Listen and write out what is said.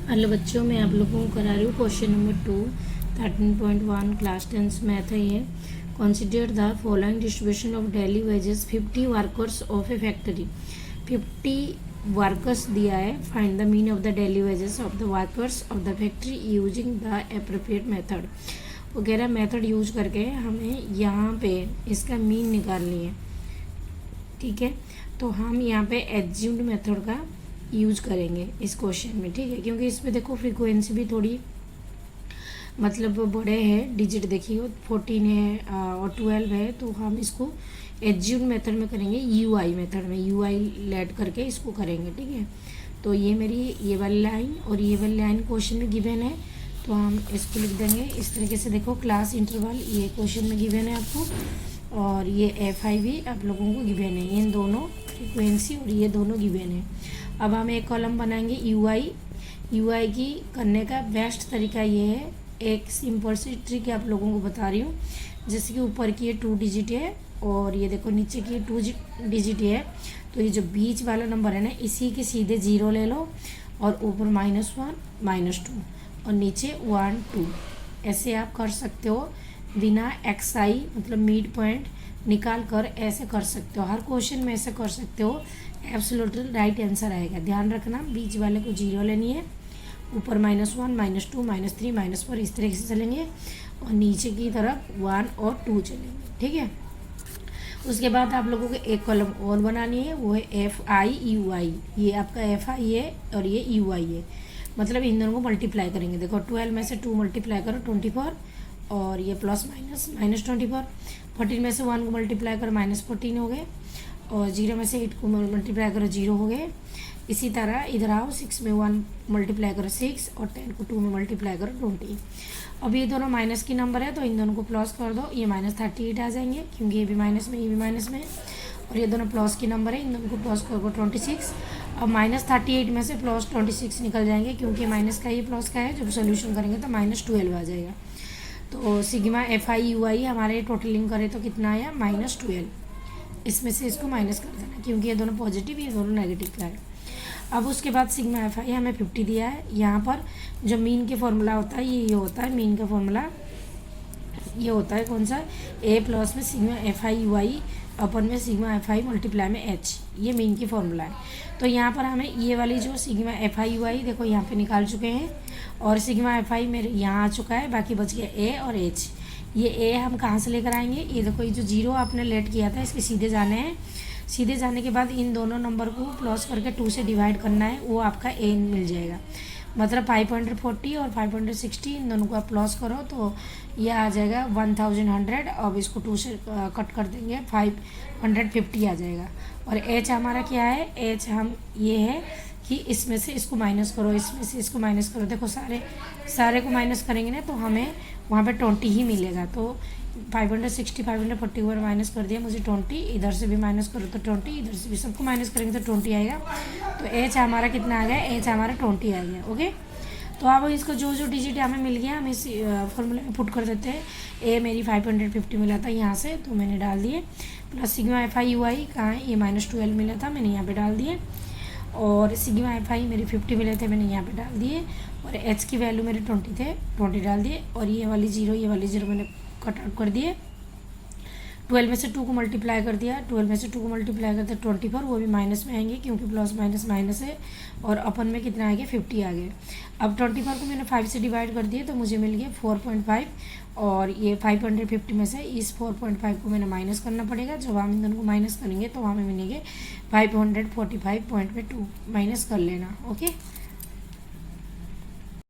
Hello बच्चों, मैं आप लोगों को करा रही हूँ क्वेश्चन नंबर 2 13.1 क्लास 10 मैथ है ये। Consider the following distribution of daily wages 50 workers of A factory. 50 workers दिया है, find the mean of the daily wages of the workers of the factory using the appropriate method. वो कह रहा है method use करके हमें यहाँ पे इसका मीन निकालनी है। ठीक है, तो हम यहाँ पे एज्यूम्ड मेथड का यूज करेंगे इस क्वेश्चन में। ठीक है, क्योंकि इसमें देखो फ्रीक्वेंसी भी थोड़ी मतलब बड़े हैं, डिजिट देखिए 14 है और 12 है, तो हम इसको एज्यूम्ड मेथड में करेंगे, यूआई मेथड में यूआई लेट करके इसको करेंगे। ठीक है, तो ये मेरी ये वाली लाइन और ये वाली लाइन क्वेश्चन में गिवन है, तो हम इसको लिख देंगे इस तरीके से। देखो क्लास इंटरवल ये क्वेश्चन में गिवन है आपको, और ये FI भी आप लोगों को गिवन है, इन दोनों फ्रीक्वेंसी और ये दोनों गिवन है। अब हम एक कॉलम बनाएंगे यूआई की करने का बेस्ट तरीका ये है, एक सिंपल सी ट्रिक आप लोगों को बता रही हूँ। जैसे कि ऊपर की ये 2 डिजिट है और ये देखो नीचे की 2 डिजिट है, तो ये जो बीच वाला नंबर है ना, इसी के सीधे 0 ले लो और ऊपर -1 -2 और नीचे 1 2। ऐसे आप कर सकते हो बिना XI मतलब मिड पॉइंट निकाल कर, ऐसे कर सकते हो, हर क्वेश्चन में ऐसे कर सकते हो। एब्सोल्युटली राइट आंसर आएगा। ध्यान रखना बीच वाले को 0 लेनी है, ऊपर -1 -2 -3 -4 इस तरीके से चलेंगे और नीचे की तरफ 1 और 2 चलेंगे। ठीक है, उसके बाद आप लोगों को एक कॉलम और बनानी है, वो है FI UI। ये आपका FI है और ये UI है, मतलब इन दोनों को मल्टीप्लाई करेंगे। देखो 12 में से 2 मल्टीप्लाई करो 24 और ये प्लस माइनस 24। 14 में से 1 को मल्टीप्लाई करो -14 हो गए, और 0 में से 8 को मल्टीप्लाई करो 0 हो गए। इसी तरह इधर आओ, 6 में 1 मल्टीप्लाई करो 6 और 10 को 2 में मल्टीप्लाई करो 20। अब ये दोनों माइनस की नंबर है, तो इन दोनों को प्लस कर दो, ये -38 आ जाएंगे क्योंकि ये भी माइनस में ये भी माइनस में, और ये दोनों प्लस की नंबर है, इन दोनों को प्लस कर दो 26। अब -38 में से प्लस 26 निकल जाएंगे क्योंकि माइनस का ये प्लस का है, जब सोल्यूशन करेंगे तो -12 आ जाएगा। तो सिग्मा FI UI हमारे टोटलिंग करें तो कितना आया -12। इसमें से इसको माइनस कर देना क्योंकि ये दोनों पॉजिटिव ये दोनों नेगेटिव का है। अब उसके बाद सिग्मा FI हमें 50 दिया है। यहाँ पर जो मीन के फॉर्मूला होता है ये होता है, मीन का फॉर्मूला ये होता है कौन सा, A प्लस में सिग्मा FI UI अपन में सिग्मा FI मल्टीप्लाई में H, ये मीन की फॉर्मूला है। तो यहाँ पर हमें ये वाली जो सिग्मा FI UI देखो यहाँ पे निकाल चुके हैं, और सिग्मा FI मेरे यहाँ आ चुका है, बाकी बच गया A और H। ये A हम कहाँ से लेकर आएंगे, ये देखो ये जो 0 आपने लेट किया था इसके सीधे जाने हैं, सीधे जाने के बाद इन दोनों नंबर को प्लस करके 2 से डिवाइड करना है, वो आपका A मिल जाएगा। मतलब 540 और 560 इन दोनों को आप प्लस करो तो ये आ जाएगा 1100। अब इसको 2 से कट कर देंगे 550 आ जाएगा। और H हमारा क्या है, H हम ये है कि इसमें से इसको माइनस करो, इसमें से इसको माइनस करो। देखो सारे को माइनस करेंगे ना तो हमें वहाँ पे 20 ही मिलेगा। तो 560 540 को माइनस कर दिया, मुझे 20, इधर से भी माइनस करो तो 20, इधर से भी सबको माइनस करेंगे तो 20 आएगा। तो H हमारा कितना आ गया, H हमारा 20 आ गया। ओके, तो अब इसको जो जो डिजिट हमें मिल गया हम इस फॉर्मूले में पुट कर देते हैं। A मेरी 550 मिला था यहाँ से, तो मैंने डाल दिए, प्लस सिग्मा FI UI कहाँ है, ये -12 मिला था, मैंने यहाँ पे डाल दिए, और सिग्मा FI मेरे 50 मिले थे, मैंने यहाँ पे डाल दिए, और H की वैल्यू मेरे 20 थे, 20 डाल दिए, और ये वाली 0 मैंने कट आउट कर दिए। 12 में से 2 को मल्टीप्लाई कर दिया, 12 में से 2 को मल्टीप्लाई करते 24, वो भी माइनस में आएंगे क्योंकि प्लस माइनस माइनस है, और अपन में कितना आ गया 50 आ गया। अब 24 को मैंने 5 से डिवाइड कर दिया तो मुझे मिल गया 4.5, और ये 550 में से इस 4.5 को मैंने माइनस करना पड़ेगा। जब हम इन दोनों को माइनस करेंगे तो हमें मिलेंगे 545.2, माइनस कर लेना। ओके।